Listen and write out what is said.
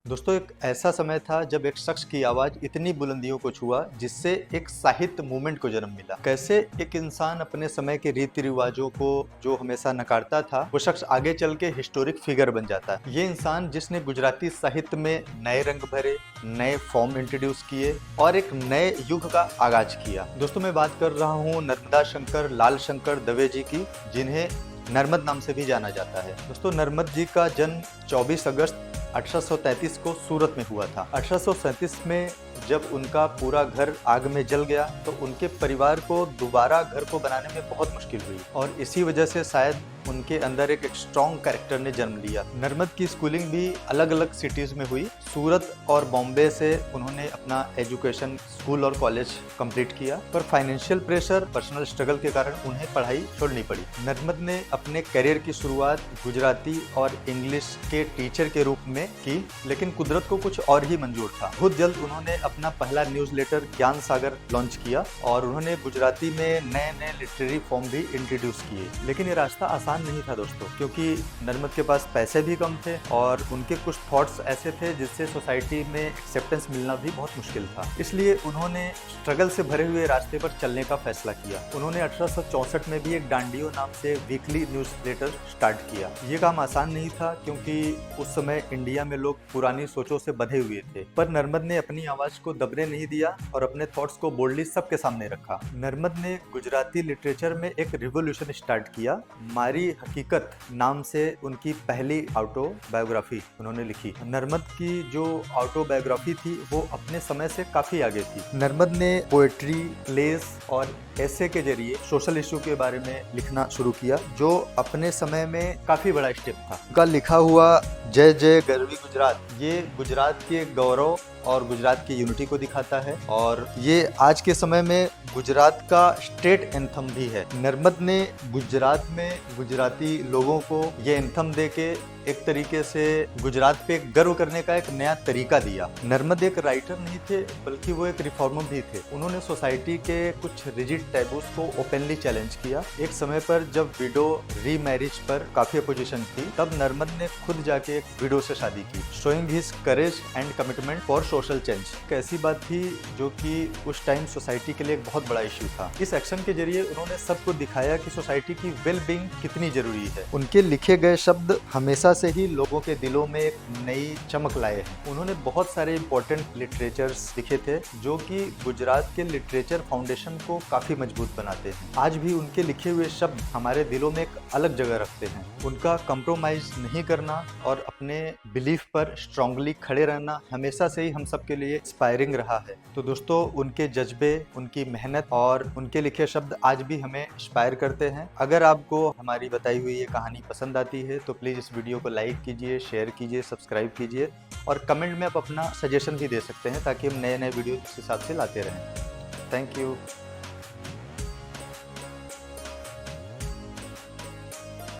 दोस्तों, एक ऐसा समय था जब एक शख्स की आवाज इतनी बुलंदियों को छुआ जिससे एक साहित्य मूवमेंट को जन्म मिला। कैसे एक इंसान अपने समय के रीति रिवाजों को जो हमेशा नकारता था, वो शख्स आगे चल के हिस्टोरिक फिगर बन जाता है। ये इंसान जिसने गुजराती साहित्य में नए रंग भरे, नए फॉर्म इंट्रोड्यूस किए और एक नए युग का आगाज किया। दोस्तों, मैं बात कर रहा हूँ नर्मदा शंकर लाल शंकर दवे जी की, जिन्हें नर्मद नाम से भी जाना जाता है। दोस्तों, नर्मद जी का जन्म 24 अगस्त 1833 को सूरत में हुआ था। 1837 में जब उनका पूरा घर आग में जल गया तो उनके परिवार को दोबारा घर को बनाने में बहुत मुश्किल हुई और इसी वजह से शायद उनके अंदर एक स्ट्रॉन्ग कैरेक्टर ने जन्म लिया। नर्मद की स्कूलिंग भी अलग अलग सिटीज में हुई। सूरत और बॉम्बे से उन्होंने अपना एजुकेशन स्कूल और कॉलेज कंप्लीट किया, पर फाइनेंशियल प्रेशर, पर्सनल स्ट्रगल के कारण उन्हें पढ़ाई छोड़नी पड़ी। नर्मद ने अपने करियर की शुरुआत गुजराती और इंग्लिश के टीचर के रूप में की, लेकिन कुदरत को कुछ और ही मंजूर था। बहुत जल्द उन्होंने अपना पहला न्यूज़लेटर ज्ञान सागर लॉन्च किया और उन्होंने गुजराती में नए नए लिटरेरी फॉर्म भी इंट्रोड्यूस किए। लेकिन ये रास्ता आसान नहीं था दोस्तों, क्योंकि नर्मद के पास पैसे भी कम थे और उनके कुछ थॉट्स ऐसे थे जिससे सोसाइटी में एक्सेप्टेंस मिलना भी बहुत मुश्किल था। इसलिए उन्होंने स्ट्रगल से भरे हुए रास्ते पर चलने का फैसला किया। उन्होंने 1864 में भी एक डांडियो नाम से वीकली न्यूज़लेटर स्टार्ट किया। ये काम आसान नहीं था क्योंकि उस समय इंडिया में लोग पुरानी सोचों से बंधे हुए थे, पर नर्मद ने अपनी आवाज को दबने नहीं दिया और अपने थॉट्स को बोल्डली सबके सामने रखा। नर्मद ने गुजराती लिटरेचर में एक रिवोल्यूशन स्टार्ट किया। मारी हकीकत नाम से उनकी पहली ऑटोबायोग्राफी उन्होंने लिखी। नर्मद की जो ऑटोबायोग्राफी थी वो अपने समय से काफी आगे थी। नर्मद ने पोएट्री, प्लेस और ऐसे के जरिए सोशल इशू के बारे में लिखना शुरू किया, जो अपने समय में काफी बड़ा स्टेप था। उनका लिखा हुआ जय जय गरवी गुजरात, ये गुजरात के गौरव और गुजरात की यूनिटी को दिखाता है और ये आज के समय में गुजरात का स्टेट एंथम भी है। नर्मद ने गुजरात में गुजराती लोगों को ये एंथम देके एक तरीके से गुजरात पे गर्व करने का एक नया तरीका दिया। नर्मद एक राइटर नहीं थे, बल्कि वो एक रिफॉर्मर भी थे। उन्होंने सोसाइटी के कुछ रिजिड टैबूज को ओपनली चैलेंज किया। एक समय पर जब विडो रीमैरिज पर काफी अपोजिशन थी, तब नर्मद ने खुद जाके एक विडो से शादी की, showing his courage and commitment for social change. एक ऐसी बात थी जो कि उस टाइम सोसाइटी के लिए एक बहुत बड़ा इश्यू था। इस एक्शन के जरिए उन्होंने सबको दिखाया कि सोसाइटी की वेल बीइंग कितनी जरूरी है। उनके लिखे गए शब्द हमेशा से ही लोगों के दिलों में एक नई चमक लाए हैं। उन्होंने बहुत सारे इंपॉर्टेंट लिटरेचर्स लिखे थे जो कि गुजरात के लिटरेचर फाउंडेशन को काफी मजबूत बनाते हैं। आज भी उनके लिखे हुए शब्द हमारे दिलों में एक अलग जगह रखते हैं। उनका कंप्रोमाइज नहीं करना और अपने बिलीफ पर स्ट्रांगली खड़े रहना हमेशा से ही हम सबके लिए इंस्पायरिंग रहा है। तो दोस्तों, उनके जज्बे, उनकी मेहनत और उनके लिखे शब्द आज भी हमें इंस्पायर करते हैं। अगर आपको हमारी बताई हुई ये कहानी पसंद आती है तो प्लीज इस वीडियो को लाइक कीजिए, शेयर कीजिए, सब्सक्राइब कीजिए और कमेंट में आप अपना सजेशन भी दे सकते हैं ताकि हम नए नए वीडियो इस हिसाब से लाते रहें। Thank you.